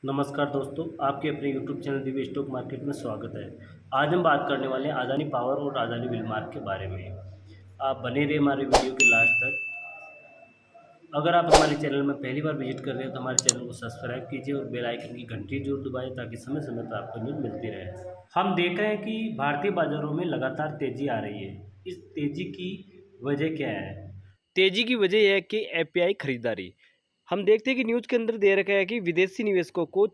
नमस्कार दोस्तों, आपके अपने YouTube channel Divya stock market में स्वागत है। आज हम बात करने वाले हैं अदानी पावर और अदानी विलमार्क के बारे में। आप बने रहिए हमारे वीडियो के लास्ट तक। अगर आप हमारे चैनल में पहली बार विजिट कर रहे हैं तो हमारे चैनल को सब्सक्राइब कीजिए और बेल आइकन की घंटी जरूर दबाएं ताकि समय समय पर आपको न्यूज़ मिलती रहे। हम देख रहे हैं कि भारतीय बाजारों में लगातार तेजी आ रही है। इस तेजी की वजह क्या है? तेजी की वजह यह है कि एपीआई खरीदारी। हम देखते हैं कि न्यूज़ के अंदर दे रखा है कि विदेशी निवेशकों को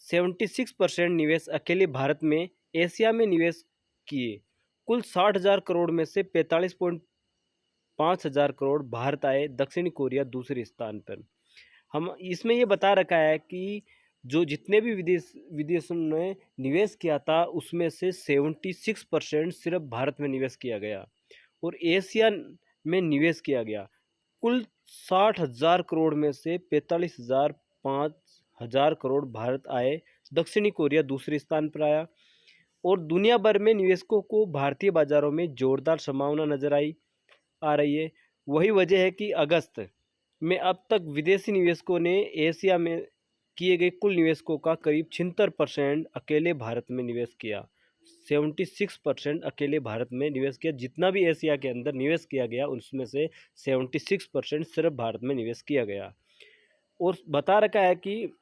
76% निवेश अकेले भारत में एशिया में निवेश किए। कुल 60,000 करोड़ में से 45.5 हजार करोड़ भारत आए, दक्षिणी कोरिया दूसरे स्थान पर। हम इसमें ये बता रखा है कि जो जितने भी विदेशों ने निवेश किया था उसमें से 76% सिर्फ भारत में निवेश किया गया और एशिया में निवेश किया गया। कुल 60,000 करोड़ में से 45,000 करोड़ भारत आए, दक्षिणी कोरिया दूसरे स्थान पर आया और दुनिया भर में निवेशकों को भारतीय बाजारों में जोरदार संभावना नजर आ रही है। वही वजह है कि अगस्त में अब तक विदेशी निवेशकों ने एशिया में किए गए कुल निवेशकों का करीब 76% अकेले भारत में निवेश किया। 76% अकेले भारत में निवेश किया। जितना भी एशिया के अंदर निवेश किया गया उसमें से 76% सिर्फ भारत में निवेश किया गया। और बता रखा है कि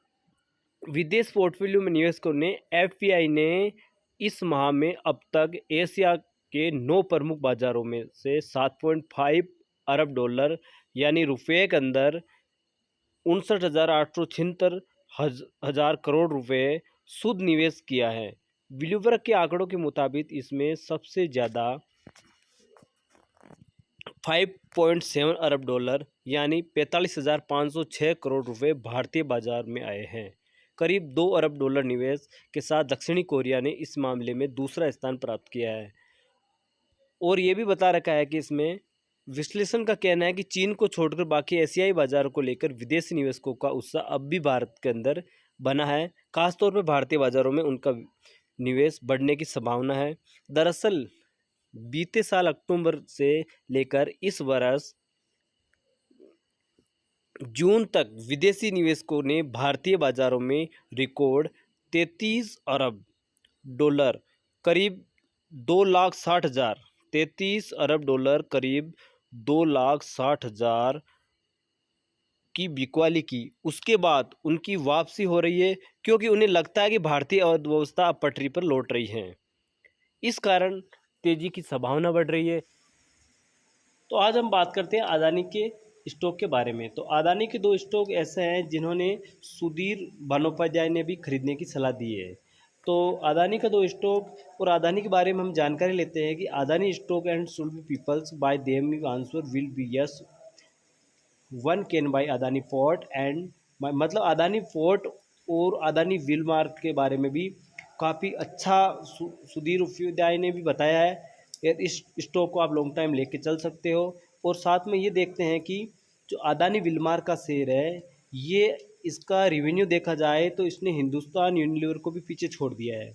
विदेश पोर्टफोलियो में निवेशकों ने एफपीआई ने इस माह में अब तक एशिया के 9 प्रमुख बाजारों में से 7.5 अरब डॉलर यानी रुपये के अंदर 59,876 हजार करोड़ रुपए शुद्ध निवेश किया है। ब्लूमबर्ग के आंकड़ों के मुताबिक इसमें सबसे ज़्यादा 5.7 अरब डॉलर यानी 45,506 करोड़ रुपए भारतीय बाजार में आए हैं। करीब 2 अरब डॉलर निवेश के साथ दक्षिणी कोरिया ने इस मामले में दूसरा स्थान प्राप्त किया है। और ये भी बता रखा है कि इसमें विश्लेषण का कहना है कि चीन को छोड़कर बाकी एशियाई बाजारों को लेकर विदेशी निवेशकों का उत्साह अब भी भारत के अंदर बना है। खासतौर पर भारतीय बाजारों में उनका निवेश बढ़ने की संभावना है। दरअसल बीते साल अक्टूबर से लेकर इस वर्ष जून तक विदेशी निवेशकों ने भारतीय बाजारों में रिकॉर्ड 33 अरब डॉलर करीब 2,60,000 33 अरब डॉलर करीब 2,60,000 की बिकवाली की। उसके बाद उनकी वापसी हो रही है क्योंकि उन्हें लगता है कि भारतीय अर्थव्यवस्था अब पटरी पर लौट रही है। इस कारण तेजी की संभावना बढ़ रही है। तो आज हम बात करते हैं अदानी के स्टॉक के बारे में। तो अदानी के दो स्टॉक ऐसे हैं जिन्होंने सुधीर बंदोपाध्याय ने भी खरीदने की सलाह दी है। तो अदानी का दो स्टॉक और अदानी के बारे में हम जानकारी लेते हैं कि Adani stock and should be peoples buy them answer will be yes one can buy Adani port and मतलब अदानी पोर्ट और अदानी विल मार्क के बारे में भी काफ़ी अच्छा सुधीर उपाध्याय ने भी बताया है। यार इस स्टॉक को आप लॉन्ग टाइम लेके चल सकते हो। और साथ में ये देखते हैं कि जो अदानी विलमार का शेयर है, ये इसका रिवेन्यू देखा जाए तो इसने हिंदुस्तान यूनिलीवर को भी पीछे छोड़ दिया है।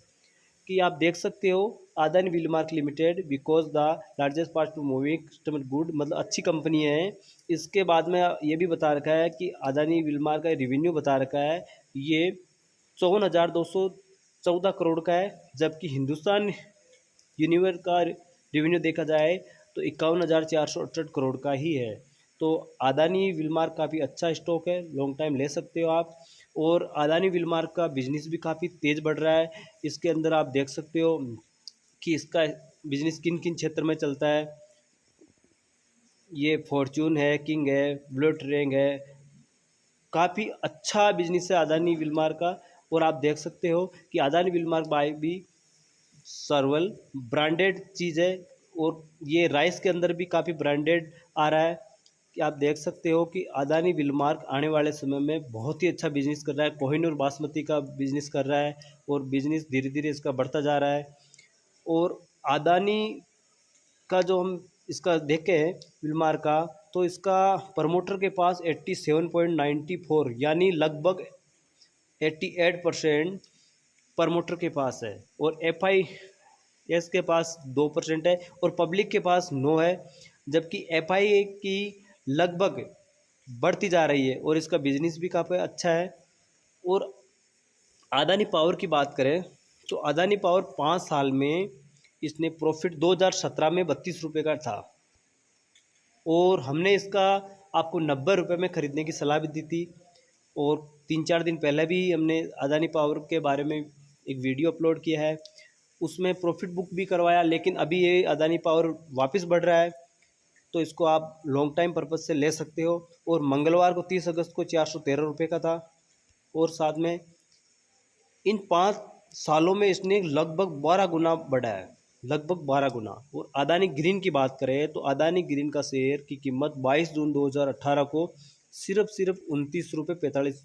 कि आप देख सकते हो Adani Wilmar limited because the largest part to moving customer good, मतलब अच्छी कंपनी है। इसके बाद में ये भी बता रखा है कि अदानी विलमार्क का रिवेन्यू बता रखा है ये 54,214 करोड़ का है, जबकि हिंदुस्तान यूनिवर का रेवेन्यू देखा जाए तो 51,468 करोड़ का ही है। तो अदानी विलमार्क काफ़ी अच्छा स्टॉक है, लॉन्ग टाइम ले सकते हो आप। और अदानी विलमार्क का बिजनेस भी काफ़ी तेज़ बढ़ रहा है। इसके अंदर आप देख सकते हो कि इसका बिजनेस किन किन क्षेत्र में चलता है। ये फॉर्चून है, किंग है, ब्लू ट्रेंग है, काफ़ी अच्छा बिजनेस है अदानी विलमार्क का। और आप देख सकते हो कि अदानी विलमार्क बाय भी सर्वल ब्रांडेड चीज़ है। और ये राइस के अंदर भी काफ़ी ब्रांडेड आ रहा है कि आप देख सकते हो कि अदानी विलमार्क आने वाले समय में बहुत ही अच्छा बिजनेस कर रहा है। कोहिनूर बासमती का बिजनेस कर रहा है और बिजनेस धीरे धीरे इसका बढ़ता जा रहा है। और अदानी का जो हम इसका देखें विलमार्क का, तो इसका प्रमोटर के पास 87.94 यानी लगभग 88% प्रमोटर के पास है। और एफआईएस के पास 2% है और पब्लिक के पास 9 है, जबकि एफआईए की लगभग बढ़ती जा रही है और इसका बिजनेस भी काफ़ी अच्छा है। और अदानी पावर की बात करें तो अदानी पावर 5 साल में इसने प्रॉफिट 2017 में 32 रुपये का था और हमने इसका आपको 90 रुपये में ख़रीदने की सलाह भी दी थी। और 3-4 दिन पहले भी हमने अदानी पावर के बारे में एक वीडियो अपलोड किया है, उसमें प्रॉफिट बुक भी करवाया। लेकिन अभी ये अदानी पावर वापस बढ़ रहा है, तो इसको आप लॉन्ग टाइम पर्पज़ से ले सकते हो। और मंगलवार को 30 अगस्त को 413 रुपये का था। और साथ में इन 5 सालों में इसने लगभग 12 गुना बढ़ा है, लगभग 12 गुना। और अदानी ग्रीन की बात करें तो अदानी ग्रीन का शेयर की कीमत 22 जून 2018 को सिर्फ 29 रुपये 45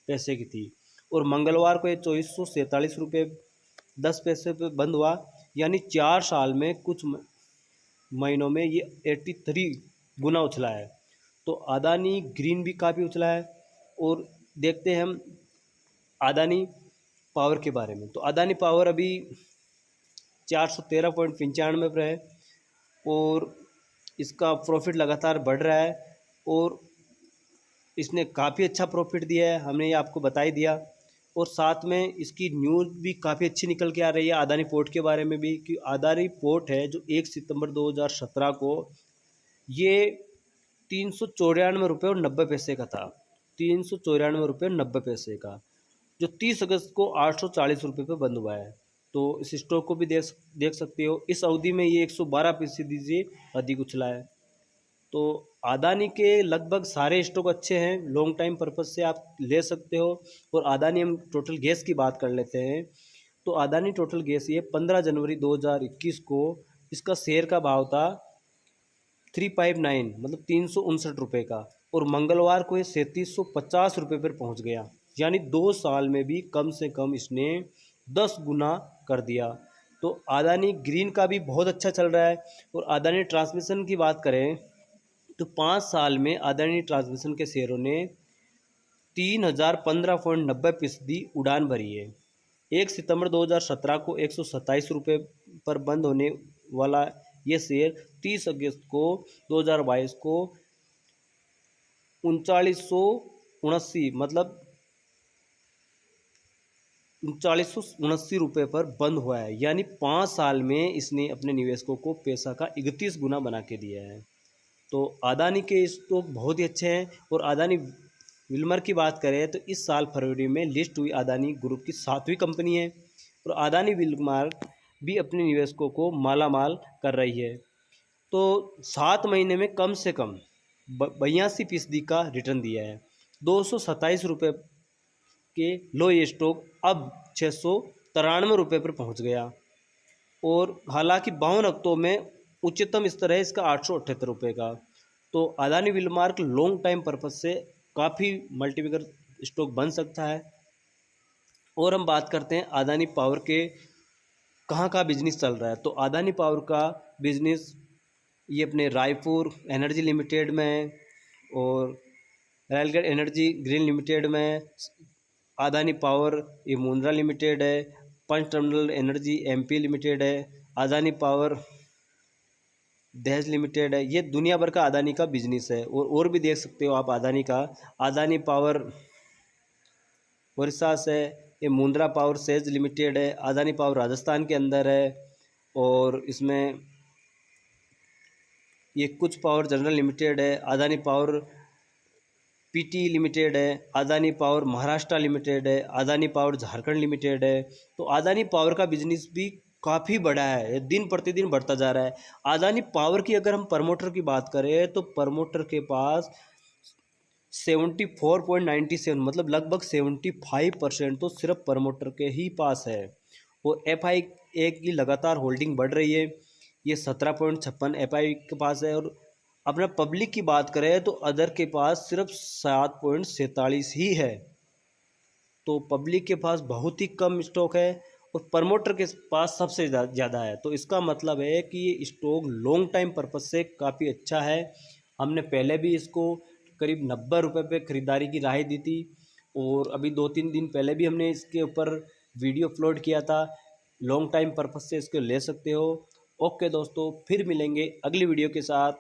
पैसे की थी और मंगलवार को ये 2447 रुपये 10 पैसे पे बंद हुआ। यानी 4 साल में कुछ महीनों में ये 83 गुना उछला है। तो अदानी ग्रीन भी काफ़ी उछला है। और देखते हैं हम अदानी पावर के बारे में। तो अदानी पावर अभी 413.95 पर है और इसका प्रॉफिट लगातार बढ़ रहा है और इसने काफ़ी अच्छा प्रॉफिट दिया है, हमने ये आपको बता ही दिया। और साथ में इसकी न्यूज़ भी काफ़ी अच्छी निकल के आ रही है अदानी पोर्ट के बारे में भी, कि अदानी पोर्ट है जो 1 सितंबर 2017 को ये 394 रुपये और 90 पैसे का था, 394 रुपये 90 पैसे का, जो 30 अगस्त को 840 रुपये पर बंद हुआ है। तो इस स्टॉक को भी देख सकते हो। इस अवधि में ये 112% से अधिक उछला है। तो अदानी के लगभग सारे स्टॉक अच्छे हैं, लॉन्ग टाइम पर्पज़ से आप ले सकते हो। और अदानी हम टोटल गैस की बात कर लेते हैं। तो अदानी टोटल गैस ये 15 जनवरी 2021 को इसका शेयर का भाव था 359 मतलब 359 रुपये का और मंगलवार को ये 3750 रुपये पर पहुंच गया। यानी 2 साल में भी कम से कम इसने 10 गुना कर दिया। तो अदानी ग्रीन का भी बहुत अच्छा चल रहा है। और अदानी ट्रांसमिशन की बात करें तो 5 साल में अदानी ट्रांसमिशन के शेयरों ने 3015.90% उड़ान भरी है। 1 सितंबर 2017 को 127 रुपये पर बंद होने वाला ये शेयर 30 अगस्त को 2022 को 3979 मतलब 3979 रुपये पर बंद हुआ है। यानी 5 साल में इसने अपने निवेशकों को पैसा का 31 गुना बना के दिया है। तो अदानी के स्टॉक बहुत ही अच्छे हैं। और अदानी विल्मर की बात करें तो इस साल फरवरी में लिस्ट हुई अदानी ग्रुप की 7वीं कंपनी है और अदानी विल्मर भी अपने निवेशकों को माला माल कर रही है। तो 7 महीने में कम से कम 82% का रिटर्न दिया है। 227 रुपये के लो ये स्टॉक अब 693 रुपये पर पहुंच गया। और हालांकि 52 हफ्तों में उच्चतम स्तर है इसका 878 रुपये का। तो अदानी विलमार्क लॉन्ग टाइम पर्पज से काफ़ी मल्टीबैगर स्टॉक बन सकता है। और हम बात करते हैं अदानी पावर के कहाँ का बिजनेस चल रहा है। तो अदानी पावर का बिजनेस ये अपने रायपुर एनर्जी लिमिटेड में और रायलगढ़ एनर्जी ग्रीन लिमिटेड में, अदानी पावर ये मुंद्रा लिमिटेड है, पंच टर्मिनल एनर्जी एमपी लिमिटेड है, अदानी पावर दहेज लिमिटेड है। ये दुनिया भर का अदानी का बिजनेस है। और भी देख सकते हो आप अदानी का, अदानी पावर ओरिसा से, ये मुंद्रा पावर सेज लिमिटेड है, अदानी पावर राजस्थान के अंदर है और इसमें ये कुछ पावर जनरल लिमिटेड है, अदानी पावर पीटी लिमिटेड है, अदानी पावर महाराष्ट्र लिमिटेड है, अदानी पावर झारखंड लिमिटेड है। तो अदानी पावर का बिजनेस भी काफ़ी बड़ा है, दिन प्रतिदिन बढ़ता जा रहा है। अदानी पावर की अगर हम प्रमोटर की बात करें तो प्रमोटर के पास 74.97 मतलब लगभग 75% तो सिर्फ प्रमोटर के ही पास है। और FII की लगातार होल्डिंग बढ़ रही है, ये 17.56 FII के पास है। और अपना पब्लिक की बात करें तो अदर के पास सिर्फ 7.47 ही है। तो पब्लिक के पास बहुत ही कम स्टॉक है और प्रमोटर के पास सबसे ज़्यादा है। तो इसका मतलब है कि ये स्टॉक लॉन्ग टाइम पर्पज से काफ़ी अच्छा है। हमने पहले भी इसको करीब 90 रुपये पे ख़रीदारी की राय दी थी और अभी 2-3 दिन पहले भी हमने इसके ऊपर वीडियो अपलोड किया था। लॉन्ग टाइम पर्पज से इसको ले सकते हो। ओके दोस्तों, फिर मिलेंगे अगली वीडियो के साथ।